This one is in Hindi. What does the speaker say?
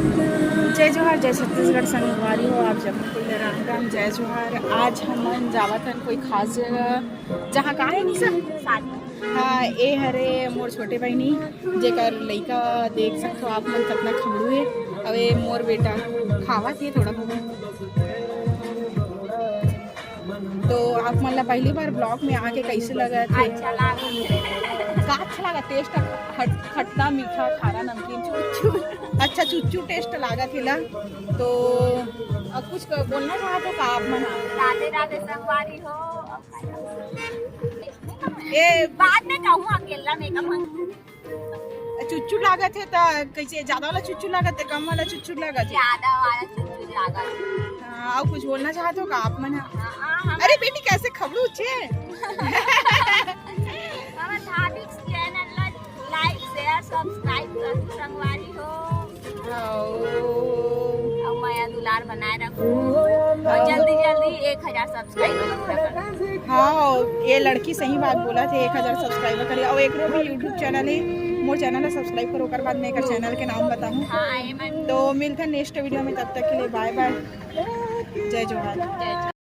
जय जोहार, जय छत्तीसगढ़ संगवारी हो आप जब कोई राम राम जय जोहार। आज हम जावत हन कोई खास जगह जहाँ का है निशा हाँ ए हरे मोर छोटे बहनी जेकर लइका देख सकते हो आप मन कितना खबड़ू है। अब ये मोर बेटा खावत है थोड़ा बहुत। तो आप मन ला पहली बार ब्लॉग में आके कैसे लगा थे? अच्छा लगा टेस्ट खट्टा मीठा खारा नमकीन चुच्चू अच्छा चुच्चू टेस्ट लगा थिला। तो कुछ बोलना चाहते हो का आप मन? राधे राधे संगवारी हो। ये बाद में कहूँ अकेला में कम चुच्चू लागत है तो कैसे ज्यादा वाला चुच्चू लागत है कम वाला चुच्चू लागत है? ज्यादा वाला चुच्चू लागत। हाँ और कुछ बोलना चाहते हो का आप मन? अरे बेटी कैसे खबरू छे? हमारा धार्मिक चैनल ला लाइक शेयर सब्सक्राइब कर संगवारी हो और माया दुलार बनाए रखो और जल्दी जल्दी 1000 सब्सक्राइबर पूरा कर। हाँ ये लड़की सही बात बोला थे 1000 सब्सक्राइबर करिए और एक भी यूट्यूब चैनल है मोर चैनल है सब्सक्राइब करो कर बाद में एक चैनल के नाम बताऊँ। हाँ तो मिलते हैं नेक्स्ट वीडियो में, तब तक के लिए बाय बाय, जय जोहार।